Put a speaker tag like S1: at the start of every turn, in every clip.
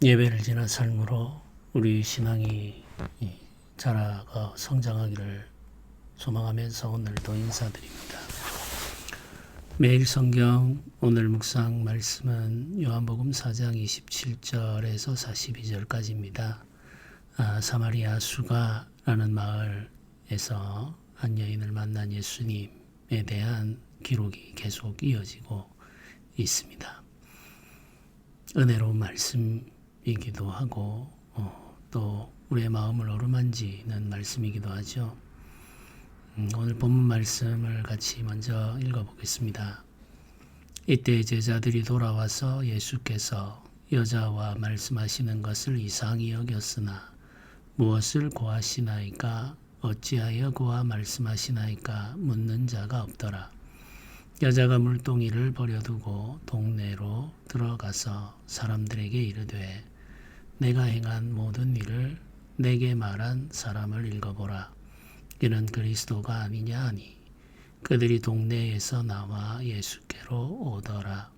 S1: 예배를 지난 삶으로 우리 신앙이 자라가 성장하기를 소망하면서 오늘도 인사드립니다. 매일 성경 오늘 묵상 말씀은 요한복음 4장 27절에서 42절까지입니다. 사마리아 수가라는 마을에서 한 여인을 만난 예수님에 대한 기록이 계속 이어지고 있습니다. 은혜로운 말씀이기도 하고 또 우리의 마음을 어루만지는 말씀이기도 하죠. 오늘 본문 말씀을 같이 먼저 읽어보겠습니다. 이때 제자들이 돌아와서 예수께서 여자와 말씀하시는 것을 이상히 여겼으나 무엇을 고하시나이까 어찌하여 그와 말씀하시나이까 묻는 자가 없더라. 여자가 물동이를 버려두고 동네로 들어가서 사람들에게 이르되 내가 행한 모든 일을 내게 말한 사람을 읽어보라. 이는 그리스도가 아니냐 하니 그들이 동네에서 나와 예수께로 오더라.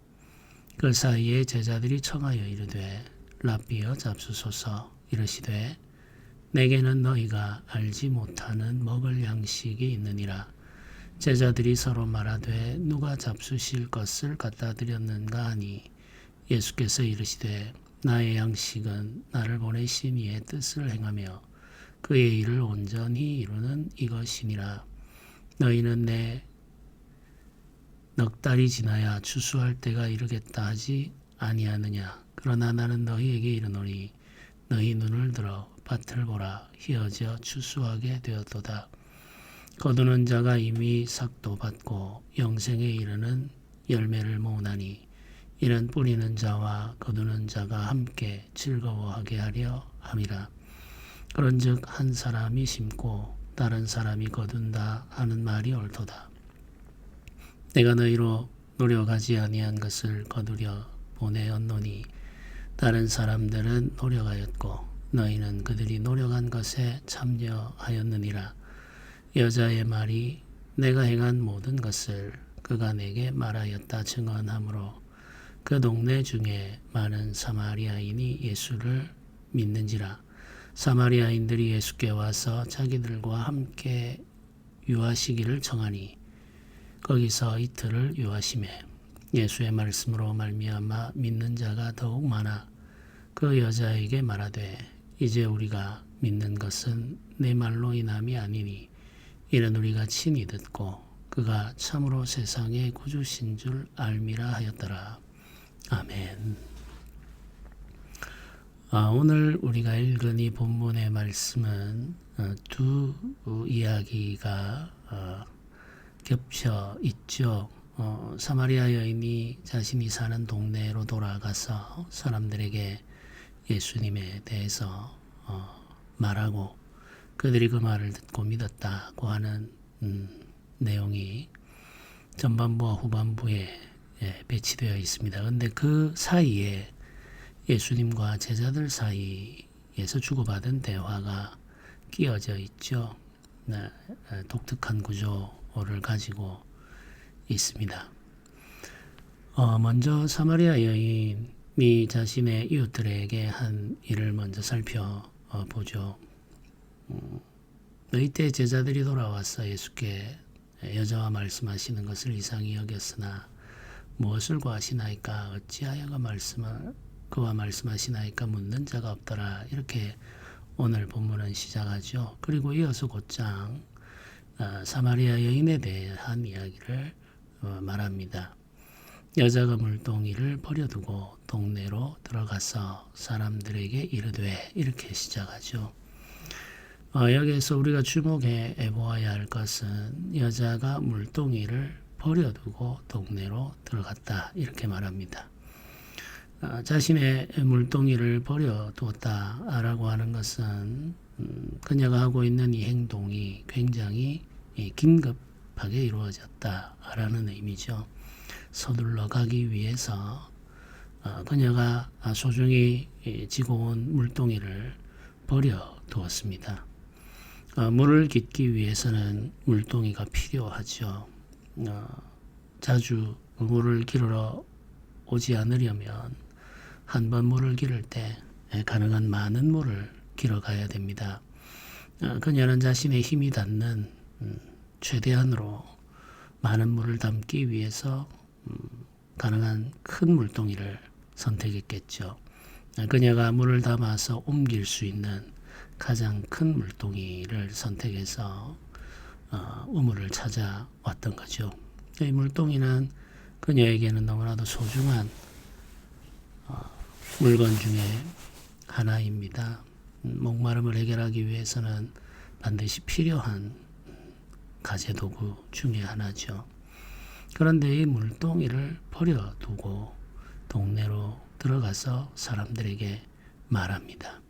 S1: 그 사이에 제자들이 청하여 이르되 랍비여 잡수소서. 이르시되 내게는 너희가 알지 못하는 먹을 양식이 있느니라. 제자들이 서로 말하되 누가 잡수실 것을 갖다 드렸는가 하니 예수께서 이르시되 나의 양식은 나를 보내신 이의 뜻을 행하며 그의 일을 온전히 이루는 이것이니라. 너희는 내 넉 달이 지나야 추수할 때가 이르겠다 하지 아니하느냐. 그러나 나는 너희에게 이르노니 너희 눈을 들어 밭을 보라. 희어져 추수하게 되었도다. 거두는 자가 이미 삭도 받고 영생에 이르는 열매를 모으나니 이는 뿌리는 자와 거두는 자가 함께 즐거워하게 하려 함이라. 그런즉 한 사람이 심고 다른 사람이 거둔다 하는 말이 옳도다. 내가 너희로 노력하지 아니한 것을 거두려 보내었노니 다른 사람들은 노력하였고 너희는 그들이 노력한 것에 참여하였느니라. 여자의 말이 내가 행한 모든 것을 그가 내게 말하였다 증언하므로 그 동네 중에 많은 사마리아인이 예수를 믿는지라. 사마리아인들이 예수께 와서 자기들과 함께 유하시기를 청하니 거기서 이틀을 유하시매 예수의 말씀으로 말미암아 믿는 자가 더욱 많아 그 여자에게 말하되 이제 우리가 믿는 것은 내 말로 인함이 아니니 이는 우리가 친히 듣고 그가 참으로 세상의 구주신 줄 알미라 하였더라. 아멘. 오늘 우리가 읽은 이 본문의 말씀은 두 이야기가 겹쳐 있죠. 사마리아 여인이 자신이 사는 동네로 돌아가서 사람들에게 예수님에 대해서 말하고 그들이 그 말을 듣고 믿었다고 하는 내용이 전반부와 후반부에 배치되어 있습니다. 그런데 그 사이에 예수님과 제자들 사이에서 주고받은 대화가 끼어져 있죠. 독특한 구조를 가지고 있습니다. 먼저 사마리아 여인이 자신의 이웃들에게 한 일을 먼저 살펴보죠. 이때 제자들이 돌아와서 예수께 여자와 말씀하시는 것을 이상히 여겼으나 무엇을 구하시나이까 어찌하여 그와 말씀하시나이까 묻는 자가 없더라. 이렇게 오늘 본문은 시작하죠. 그리고 이어서 곧장 사마리아 여인에 대한 이야기를 말합니다. 여자가 물동이를 버려두고 동네로 들어가서 사람들에게 이르되 이렇게 시작하죠. 여기에서 우리가 주목해 보아야 할 것은 여자가 물동이를 버려두고 동네로 들어갔다 이렇게 말합니다. 자신의 물동이를 버려두었다라고 하는 것은 그녀가 하고 있는 이 행동이 굉장히 긴급하게 이루어졌다라는 의미죠. 서둘러 가기 위해서 그녀가 소중히 지고 온 물동이를 버려두었습니다. 물을 깃기 위해서는 물동이가 필요하죠. 자주 물을 길러 오지 않으려면 한 번 물을 기를 때 가능한 많은 물을 길어가야 됩니다. 그녀는 자신의 힘이 닿는 최대한으로 많은 물을 담기 위해서 가능한 큰 물동이를 선택했겠죠. 그녀가 물을 담아서 옮길 수 있는 가장 큰 물동이를 선택해서 우물을 찾아왔던 거죠. 이 물동이는 그녀에게는 너무나도 소중한 물건 중에 하나입니다. 목마름을 해결하기 위해서는 반드시 필요한 가재도구 중에 하나죠. 그런데 이 물동이를 버려두고 동네로 들어가서 사람들에게 말합니다.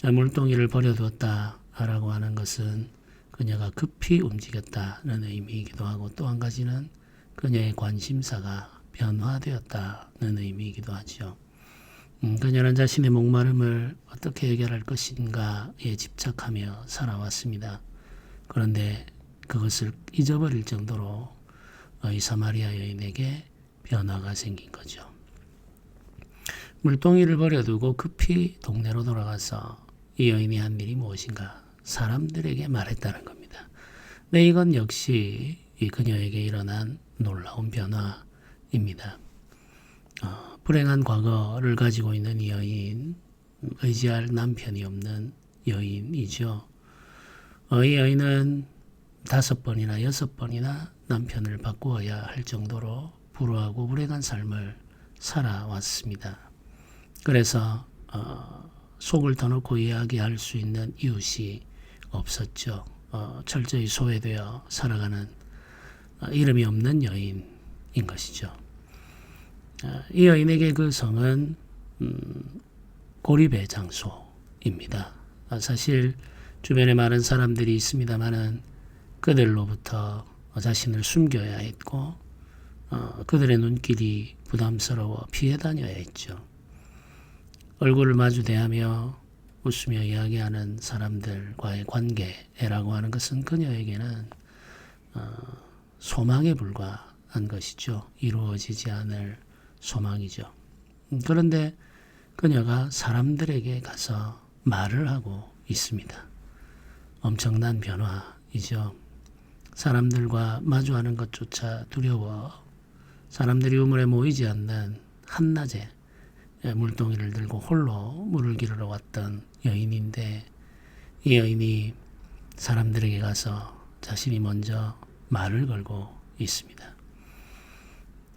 S1: 물동이를 버려두었다라고 하는 것은 그녀가 급히 움직였다는 의미이기도 하고, 또 한 가지는 그녀의 관심사가 변화되었다는 의미이기도 하죠. 그녀는 자신의 목마름을 어떻게 해결할 것인가에 집착하며 살아왔습니다. 그런데 그것을 잊어버릴 정도로 이 사마리아 여인에게 변화가 생긴 거죠. 물동이를 버려두고 급히 동네로 돌아가서 이 여인이 한 일이 무엇인가 사람들에게 말했다는 겁니다. 네, 이건 역시 그녀에게 일어난 놀라운 변화입니다. 불행한 과거를 가지고 있는 이 여인, 의지할 남편이 없는 여인이죠. 이 여인은 5번이나 6번이나 남편을 바꾸어야 할 정도로 불우하고 불행한 삶을 살아왔습니다. 그래서 속을 터놓고 이야기할 수 있는 이웃이 없었죠. 철저히 소외되어 살아가는 이름이 없는 여인인 것이죠. 이 여인에게 그 성은 고립의 장소입니다. 사실 주변에 많은 사람들이 있습니다마는 그들로부터 자신을 숨겨야 했고 그들의 눈길이 부담스러워 피해 다녀야 했죠. 얼굴을 마주 대하며 웃으며 이야기하는 사람들과의 관계라고 하는 것은 그녀에게는 소망에 불과한 것이죠. 이루어지지 않을 소망이죠. 그런데 그녀가 사람들에게 가서 말을 하고 있습니다. 엄청난 변화이죠. 사람들과 마주하는 것조차 두려워 사람들이 우물에 모이지 않는 한낮에 물동이를 들고 홀로 물을 기르러 왔던 여인인데, 이 여인이 사람들에게 가서 자신이 먼저 말을 걸고 있습니다.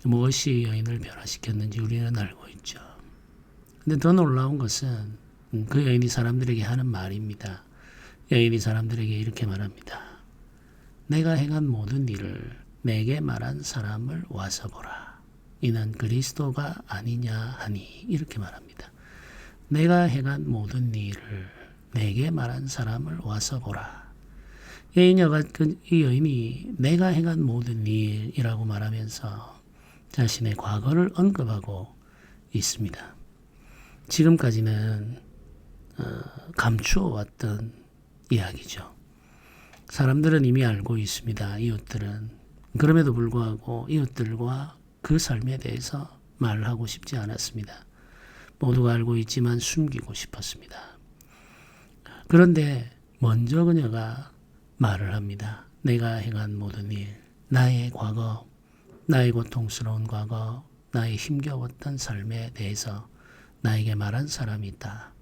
S1: 무엇이 여인을 변화시켰는지 우리는 알고 있죠. 근데 더 놀라운 것은 그 여인이 사람들에게 하는 말입니다. 여인이 사람들에게 이렇게 말합니다. 내가 행한 모든 일을 내게 말한 사람을 와서 보라. 이는 그리스도가 아니냐 하니, 이렇게 말합니다. 내가 행한 모든 일을 내게 말한 사람을 와서 보라. 이 여인이 내가 행한 모든 일이라고 말하면서 자신의 과거를 언급하고 있습니다. 지금까지는 감추어 왔던 이야기죠. 사람들은 이미 알고 있습니다. 이웃들은. 그럼에도 불구하고 이웃들과 그 삶에 대해서 말하고 싶지 않았습니다. 모두가 알고 있지만 숨기고 싶었습니다. 그런데 먼저 그녀가 말을 합니다. 내가 행한 모든 일, 나의 과거, 나의 고통스러운 과거, 나의 힘겨웠던 삶에 대해서 나에게 말한 사람이 있다.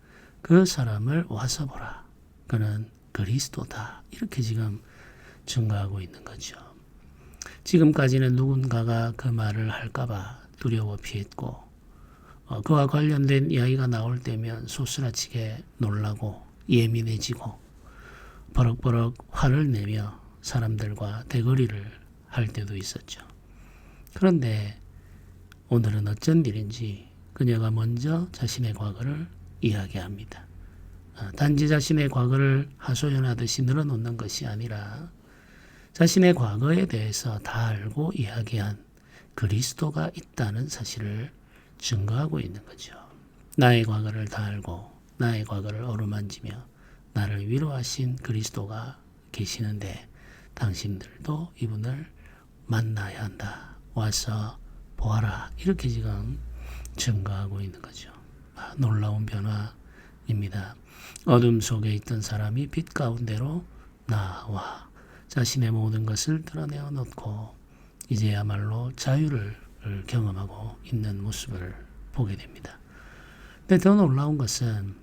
S1: 그 사람을 와서 보라. 그는 그리스도다. 이렇게 지금 증거하고 있는 거죠. 지금까지는 누군가가 그 말을 할까봐 두려워 피했고, 그와 관련된 이야기가 나올 때면 소스라치게 놀라고 예민해지고 버럭버럭 화를 내며 사람들과 대거리를 할 때도 있었죠. 그런데 오늘은 어쩐 일인지 그녀가 먼저 자신의 과거를 이야기합니다. 단지 자신의 과거를 하소연하듯이 늘어놓는 것이 아니라 자신의 과거에 대해서 다 알고 이야기한 그리스도가 있다는 사실을 증거하고 있는 거죠. 나의 과거를 다 알고 나의 과거를 어루만지며 나를 위로하신 그리스도가 계시는데 당신들도 이분을 만나야 한다. 와서 보아라. 이렇게 지금 증거하고 있는 거죠. 놀라운 변화입니다. 어둠 속에 있던 사람이 빛 가운데로 나와 자신의 모든 것을 드러내어 놓고 이제야말로 자유를 경험하고 있는 모습을 보게 됩니다. 근데 더 놀라운 것은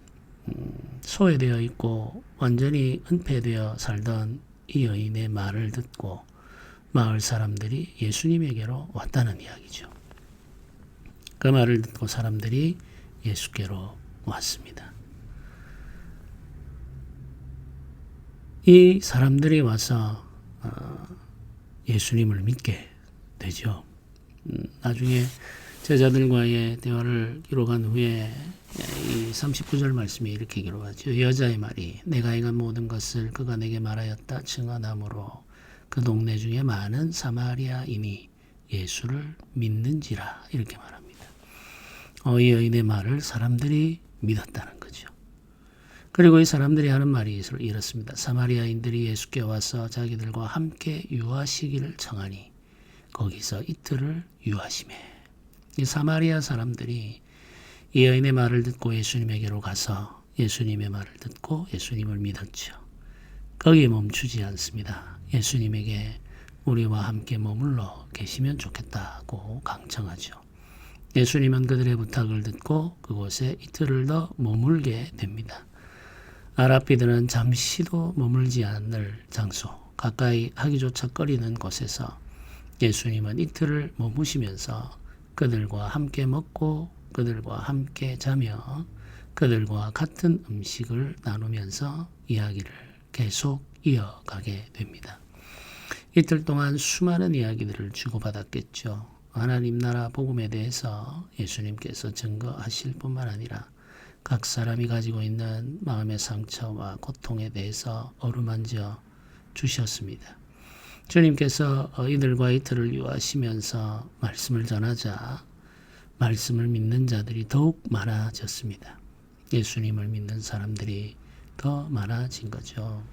S1: 소외되어 있고 완전히 은폐되어 살던 이 여인의 말을 듣고 마을 사람들이 예수님에게로 왔다는 이야기죠. 그 말을 듣고 사람들이 예수께로 왔습니다. 이 사람들이 와서 예수님을 믿게 되죠. 나중에 제자들과의 대화를 기록한 후에 이 39절 말씀에 이렇게 기록하죠. 여자의 말이 내가 행한 모든 것을 그가 내게 말하였다 증언하므로 그 동네 중에 많은 사마리아인이 예수를 믿는지라 이렇게 말합니다. 이 여인의 말을 사람들이 믿었다는 거죠. 그리고 이 사람들이 하는 말이 이렇습니다. 사마리아인들이 예수께 와서 자기들과 함께 유하시기를 청하니 거기서 이틀을 유하시매. 이 사마리아 사람들이 이 여인의 말을 듣고 예수님에게로 가서 예수님의 말을 듣고 예수님을 믿었죠. 거기에 멈추지 않습니다. 예수님에게 우리와 함께 머물러 계시면 좋겠다고 강청하죠. 예수님은 그들의 부탁을 듣고 그곳에 이틀을 더 머물게 됩니다. 아랍비들은 잠시도 머물지 않을 장소, 가까이 하기조차 꺼리는 곳에서 예수님은 이틀을 머무시면서 그들과 함께 먹고 그들과 함께 자며 그들과 같은 음식을 나누면서 이야기를 계속 이어가게 됩니다. 이틀 동안 수많은 이야기들을 주고받았겠죠. 하나님 나라 복음에 대해서 예수님께서 증거하실 뿐만 아니라 각 사람이 가지고 있는 마음의 상처와 고통에 대해서 어루만져 주셨습니다. 주님께서 이들과 이틀을 유하시면서 말씀을 전하자 말씀을 믿는 자들이 더욱 많아졌습니다. 예수님을 믿는 사람들이 더 많아진 거죠.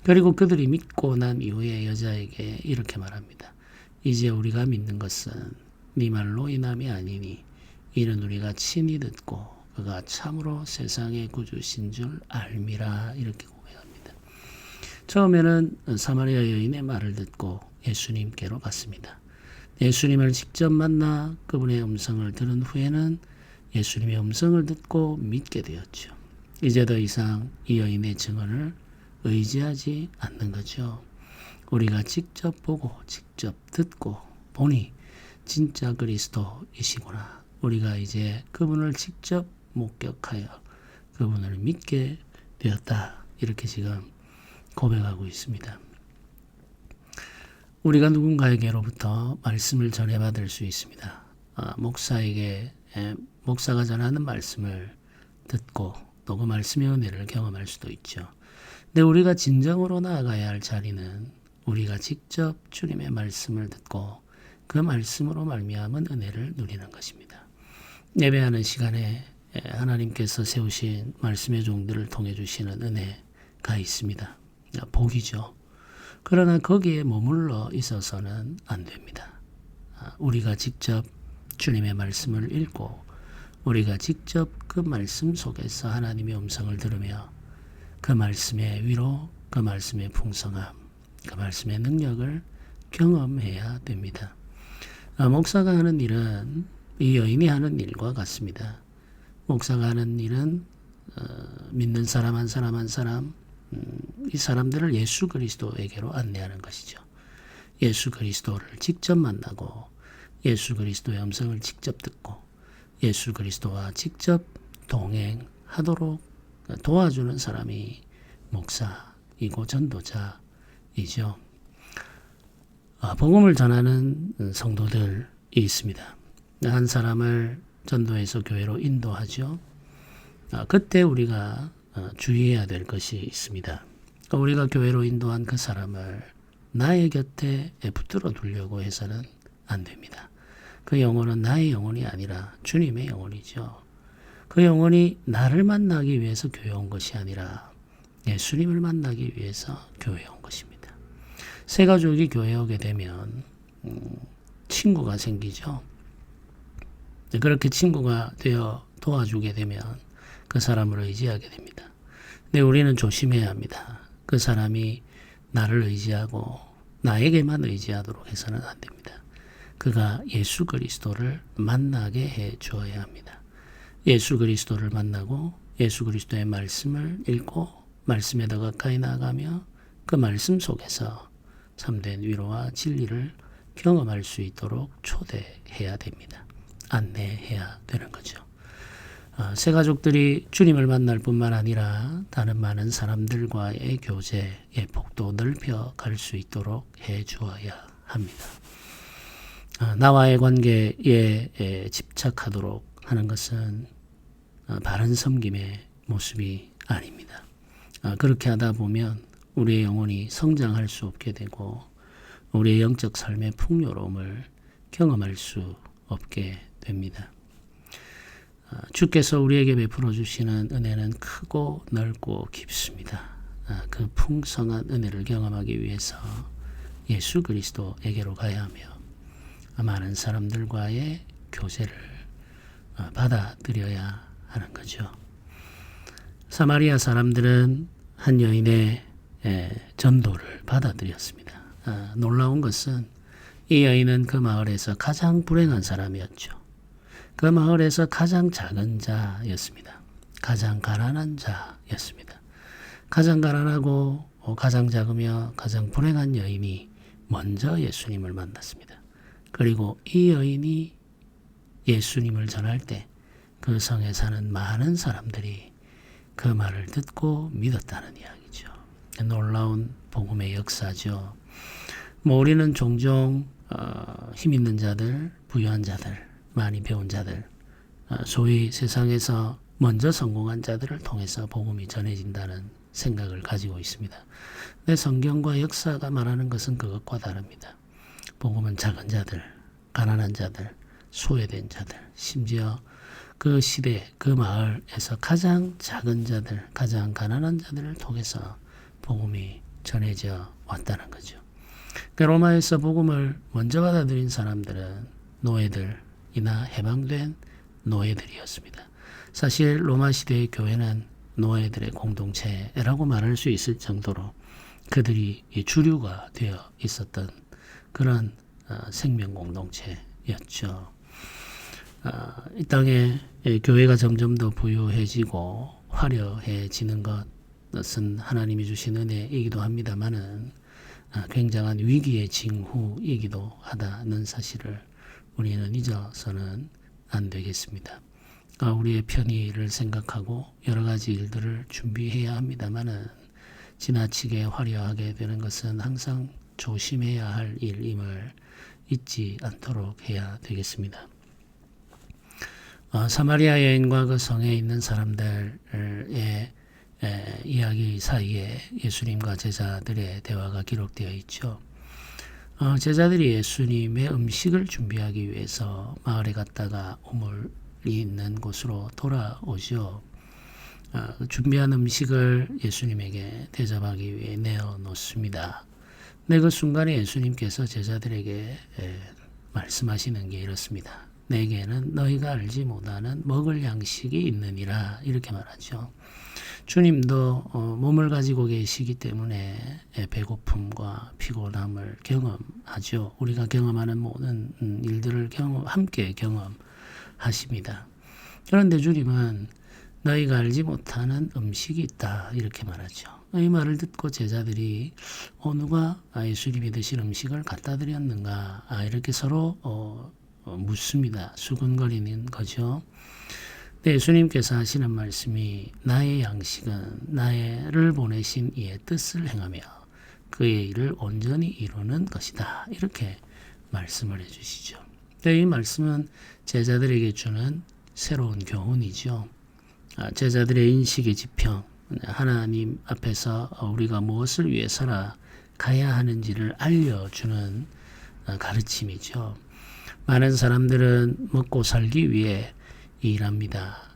S1: 그리고 그들이 믿고 난 이후에 여자에게 이렇게 말합니다. 이제 우리가 믿는 것은 네 말로 인함이 아니니 이는 우리가 친히 듣고 그가 참으로 세상의 구주신 줄 알미라 이렇게 고백합니다. 처음에는 사마리아 여인의 말을 듣고 예수님께로 갔습니다. 예수님을 직접 만나 그분의 음성을 들은 후에는 예수님의 음성을 듣고 믿게 되었죠. 이제 더 이상 이 여인의 증언을 의지하지 않는 거죠. 우리가 직접 보고 직접 듣고 보니 진짜 그리스도이시구나. 우리가 이제 그분을 직접 목격하여 그분을 믿게 되었다. 이렇게 지금 고백하고 있습니다. 우리가 누군가에게로부터 말씀을 전해받을 수 있습니다. 목사가 전하는 말씀을 듣고 또 그 말씀의 은혜를 경험할 수도 있죠. 근데 우리가 진정으로 나아가야 할 자리는 우리가 직접 주님의 말씀을 듣고 그 말씀으로 말미암은 은혜를 누리는 것입니다. 예배하는 시간에 하나님께서 세우신 말씀의 종들을 통해 주시는 은혜가 있습니다. 복이죠. 그러나 거기에 머물러 있어서는 안 됩니다. 우리가 직접 주님의 말씀을 읽고 우리가 직접 그 말씀 속에서 하나님의 음성을 들으며 그 말씀의 위로, 그 말씀의 풍성함, 그 말씀의 능력을 경험해야 됩니다. 목사가 하는 일은 이 여인이 하는 일과 같습니다. 목사가 하는 일은 믿는 사람 한 사람 한 사람 이 사람들을 예수 그리스도에게로 안내하는 것이죠. 예수 그리스도를 직접 만나고 예수 그리스도의 음성을 직접 듣고 예수 그리스도와 직접 동행하도록 도와주는 사람이 목사이고 전도자이죠. 복음을 전하는 성도들이 있습니다. 한 사람을 전도해서 교회로 인도하죠. 그때 우리가 주의해야 될 것이 있습니다. 우리가 교회로 인도한 그 사람을 나의 곁에 붙들어 두려고 해서는 안 됩니다. 그 영혼은 나의 영혼이 아니라 주님의 영혼이죠. 그 영혼이 나를 만나기 위해서 교회에 온 것이 아니라 예수님을 만나기 위해서 교회에 온 것입니다. 새 가족이 교회에 오게 되면 친구가 생기죠. 그렇게 친구가 되어 도와주게 되면 그 사람을 의지하게 됩니다. 근데 우리는 조심해야 합니다. 그 사람이 나를 의지하고 나에게만 의지하도록 해서는 안 됩니다. 그가 예수 그리스도를 만나게 해 주어야 합니다. 예수 그리스도를 만나고 예수 그리스도의 말씀을 읽고 말씀에 더 가까이 나아가며 그 말씀 속에서 참된 위로와 진리를 경험할 수 있도록 초대해야 됩니다. 안내해야 되는 거죠. 새 가족들이 주님을 만날 뿐만 아니라 다른 많은 사람들과의 교제의 폭도 넓혀 갈 수 있도록 해 주어야 합니다. 나와의 관계에 집착하도록 하는 것은 바른 섬김의 모습이 아닙니다. 그렇게 하다 보면 우리의 영혼이 성장할 수 없게 되고 우리의 영적 삶의 풍요로움을 경험할 수 없게 됩니다. 주께서 우리에게 베풀어 주시는 은혜는 크고 넓고 깊습니다. 그 풍성한 은혜를 경험하기 위해서 예수 그리스도에게로 가야 하며 많은 사람들과의 교제를 받아들여야 하는 거죠. 사마리아 사람들은 한 여인의 전도를 받아들였습니다. 놀라운 것은 이 여인은 그 마을에서 가장 불행한 사람이었죠. 그 마을에서 가장 작은 자였습니다. 가장 가난한 자였습니다. 가장 가난하고 가장 작으며 가장 불행한 여인이 먼저 예수님을 만났습니다. 그리고 이 여인이 예수님을 전할 때 그 성에 사는 많은 사람들이 그 말을 듣고 믿었다는 이야기죠. 놀라운 복음의 역사죠. 우리는 종종 힘 있는 자들, 부유한 자들, 많이 배운 자들, 소위 세상에서 먼저 성공한 자들을 통해서 복음이 전해진다는 생각을 가지고 있습니다. 근데 성경과 역사가 말하는 것은 그것과 다릅니다. 복음은 작은 자들, 가난한 자들, 소외된 자들, 심지어 그 시대, 그 마을에서 가장 작은 자들, 가장 가난한 자들을 통해서 복음이 전해져 왔다는 거죠. 로마에서 복음을 먼저 받아들인 사람들은 노예들이나 해방된 노예들이었습니다. 사실 로마 시대의 교회는 노예들의 공동체라고 말할 수 있을 정도로 그들이 주류가 되어 있었던 그런 생명 공동체였죠. 이 땅에 교회가 점점 더 부유해지고 화려해지는 것은 하나님이 주신 은혜이기도 합니다만은 굉장한 위기의 징후이기도 하다는 사실을 우리는 잊어서는 안 되겠습니다. 우리의 편의를 생각하고 여러 가지 일들을 준비해야 합니다만은 지나치게 화려하게 되는 것은 항상 조심해야 할 일임을 잊지 않도록 해야 되겠습니다. 사마리아 여인과 그 성에 있는 사람들의 이야기 사이에 예수님과 제자들의 대화가 기록되어 있죠. 제자들이 예수님의 음식을 준비하기 위해서 마을에 갔다가 우물이 있는 곳으로 돌아오죠. 준비한 음식을 예수님에게 대접하기 위해 내어놓습니다. 근데 그 순간에 예수님께서 제자들에게 말씀하시는 게 이렇습니다. 내게는 너희가 알지 못하는 먹을 양식이 있느니라 이렇게 말하죠. 주님도 몸을 가지고 계시기 때문에 배고픔과 피곤함을 경험하죠. 우리가 경험하는 모든 일들을 함께 경험하십니다. 그런데 주님은 너희가 알지 못하는 음식이 있다 이렇게 말하죠. 이 말을 듣고 제자들이 누가 예수님이 드신 음식을 갖다 드렸는가 이렇게 서로 묻습니다. 수근거리는 거죠. 네, 예수님께서 하시는 말씀이 나의 양식은 나를 보내신 이의 뜻을 행하며 그의 일을 온전히 이루는 것이다. 이렇게 말씀을 해주시죠. 네, 이 말씀은 제자들에게 주는 새로운 교훈이죠. 제자들의 인식의 지평, 하나님 앞에서 우리가 무엇을 위해 살아가야 하는지를 알려주는 가르침이죠. 많은 사람들은 먹고 살기 위해 일합니다.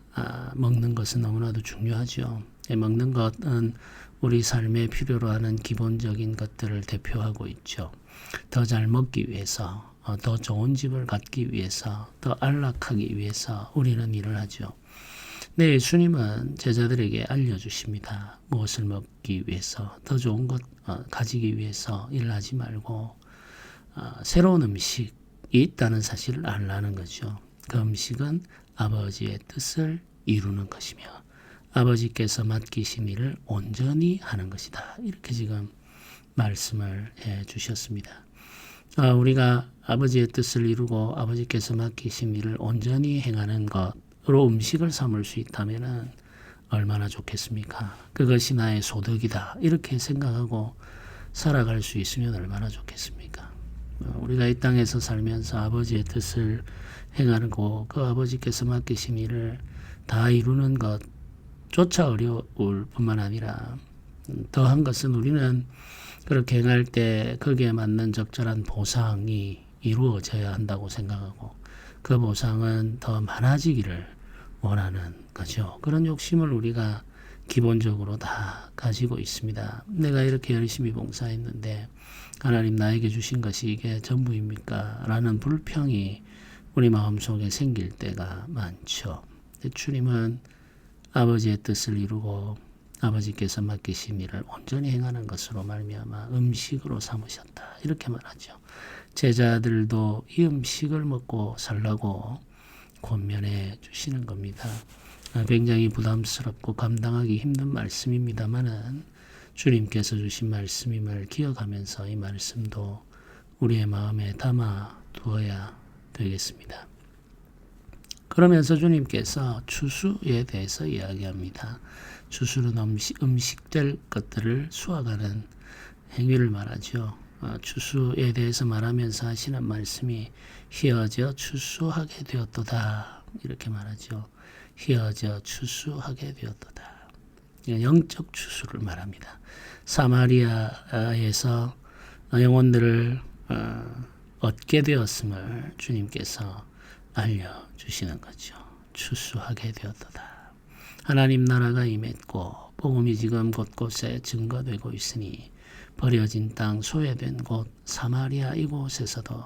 S1: 먹는 것은 너무나도 중요하죠. 먹는 것은 우리 삶에 필요로 하는 기본적인 것들을 대표하고 있죠. 더 잘 먹기 위해서, 더 좋은 집을 갖기 위해서, 더 안락하기 위해서 우리는 일을 하죠. 네, 예수님은 제자들에게 알려주십니다. 무엇을 먹기 위해서, 더 좋은 것 가지기 위해서 일하지 말고 새로운 음식이 있다는 사실을 알라는 거죠. 그 음식은 아버지의 뜻을 이루는 것이며 아버지께서 맡기신 일을 온전히 하는 것이다. 이렇게 지금 말씀을 해 주셨습니다. 우리가 아버지의 뜻을 이루고 아버지께서 맡기신 일을 온전히 행하는 것으로 음식을 삼을 수 있다면 얼마나 좋겠습니까? 그것이 나의 소득이다. 이렇게 생각하고 살아갈 수 있으면 얼마나 좋겠습니까? 우리가 이 땅에서 살면서 아버지의 뜻을 행하고 그 아버지께서 맡기신 일을 다 이루는 것조차 어려울 뿐만 아니라 더한 것은 우리는 그렇게 행할 때 거기에 맞는 적절한 보상이 이루어져야 한다고 생각하고 그 보상은 더 많아지기를 원하는 거죠. 그런 욕심을 우리가 기본적으로 다 가지고 있습니다. 내가 이렇게 열심히 봉사했는데 하나님 나에게 주신 것이 이게 전부입니까? 라는 불평이 우리 마음속에 생길 때가 많죠. 주님은 아버지의 뜻을 이루고 아버지께서 맡기신 일을 온전히 행하는 것으로 말미암아 음식으로 삼으셨다. 이렇게 말하죠. 제자들도 이 음식을 먹고 살라고 권면해 주시는 겁니다. 굉장히 부담스럽고 감당하기 힘든 말씀입니다만은 주님께서 주신 말씀임을 기억하면서 이 말씀도 우리의 마음에 담아 두어야 되겠습니다. 그러면서 주님께서 추수에 대해서 이야기합니다. 추수는 음식될 것들을 수확하는 행위를 말하죠. 추수에 대해서 말하면서 하시는 말씀이 희어져 추수하게 되었도다. 이렇게 말하죠. 희어져 추수하게 되었도다. 영적 추수를 말합니다. 사마리아에서 영혼들을 얻게 되었음을 주님께서 알려주시는 거죠. 추수하게 되었도다. 하나님 나라가 임했고 복음이 지금 곳곳에 증거되고 있으니 버려진 땅 소외된 곳 사마리아 이곳에서도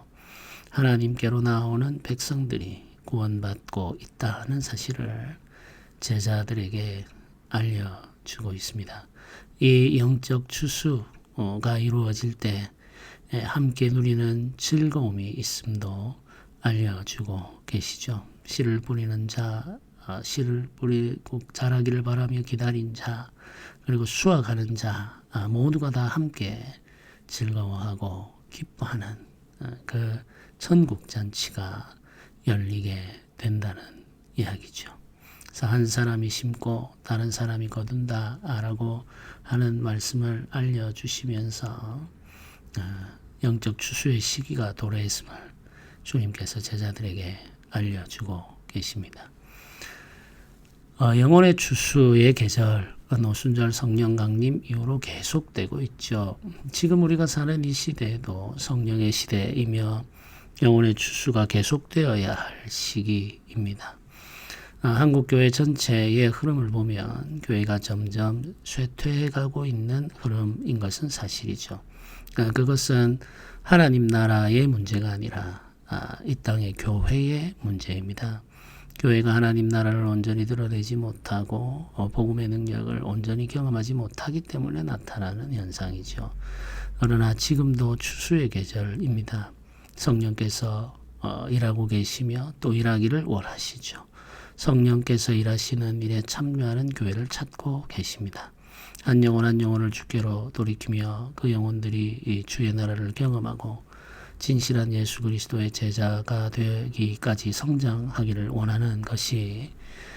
S1: 하나님께로 나오는 백성들이 구원받고 있다는 사실을 제자들에게 알려주고 있습니다. 이 영적 추수가 이루어질 때 함께 누리는 즐거움이 있음도 알려주고 계시죠. 씨를 뿌리는 자, 씨를 뿌리고 자라기를 바라며 기다린 자, 그리고 수확하는 자 모두가 다 함께 즐거워하고 기뻐하는 그 천국 잔치가 열리게 된다는 이야기죠. 그래서 한 사람이 심고 다른 사람이 거둔다라고 하는 말씀을 알려주시면서 영적 추수의 시기가 도래했음을 주님께서 제자들에게 알려주고 계십니다. 영혼의 추수의 계절, 노순절 성령 강림 이후로 계속되고 있죠. 지금 우리가 사는 이 시대에도 성령의 시대이며 영혼의 추수가 계속되어야 할 시기입니다. 한국교회 전체의 흐름을 보면 교회가 점점 쇠퇴해가고 있는 흐름인 것은 사실이죠. 그것은 하나님 나라의 문제가 아니라 이 땅의 교회의 문제입니다. 교회가 하나님 나라를 온전히 드러내지 못하고 복음의 능력을 온전히 경험하지 못하기 때문에 나타나는 현상이죠. 그러나 지금도 추수의 계절입니다. 성령께서 일하고 계시며 또 일하기를 원하시죠. 성령께서 일하시는 일에 참여하는 교회를 찾고 계십니다. 한 영혼 한 영혼을 주께로 돌이키며 그 영혼들이 이 주의 나라를 경험하고 진실한 예수 그리스도의 제자가 되기까지 성장하기를 원하는 것이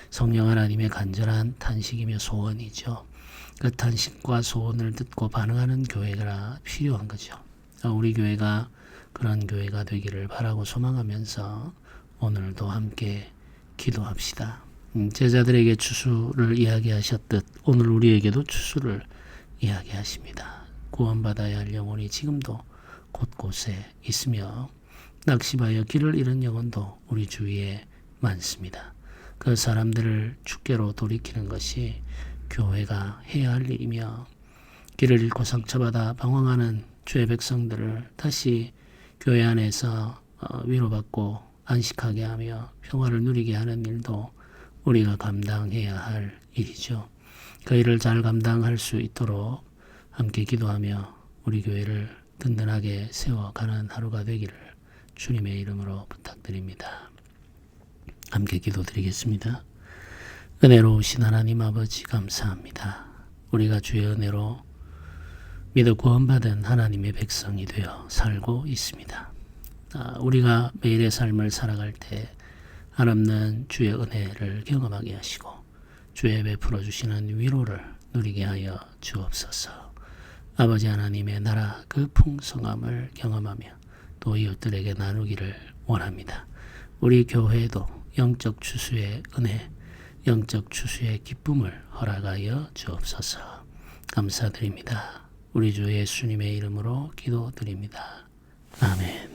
S1: 성령 하나님의 간절한 탄식이며 소원이죠. 그 탄식과 소원을 듣고 반응하는 교회가 필요한 거죠. 우리 교회가 그런 교회가 되기를 바라고 소망하면서 오늘도 함께 기도합시다. 제자들에게 추수를 이야기하셨듯 오늘 우리에게도 추수를 이야기하십니다. 구원받아야 할 영혼이 지금도 곳곳에 있으며 낙심하여 길을 잃은 영혼도 우리 주위에 많습니다. 그 사람들을 주께로 돌이키는 것이 교회가 해야 할 일이며 길을 잃고 상처받아 방황하는 주의 백성들을 다시 교회 안에서 위로받고 안식하게 하며 평화를 누리게 하는 일도 우리가 감당해야 할 일이죠. 그 일을 잘 감당할 수 있도록 함께 기도하며 우리 교회를 든든하게 세워가는 하루가 되기를 주님의 이름으로 부탁드립니다. 함께 기도드리겠습니다. 은혜로우신 하나님 아버지 감사합니다. 우리가 주의 은혜로 믿어 구원받은 하나님의 백성이 되어 살고 있습니다. 우리가 매일의 삶을 살아갈 때 한없는 주의 은혜를 경험하게 하시고 주의 베풀어 주시는 위로를 누리게 하여 주옵소서. 아버지 하나님의 나라 그 풍성함을 경험하며 또 이웃들에게 나누기를 원합니다. 우리 교회도 영적 추수의 은혜, 영적 추수의 기쁨을 허락하여 주옵소서. 감사드립니다. 우리 주 예수님의 이름으로 기도드립니다. 아멘.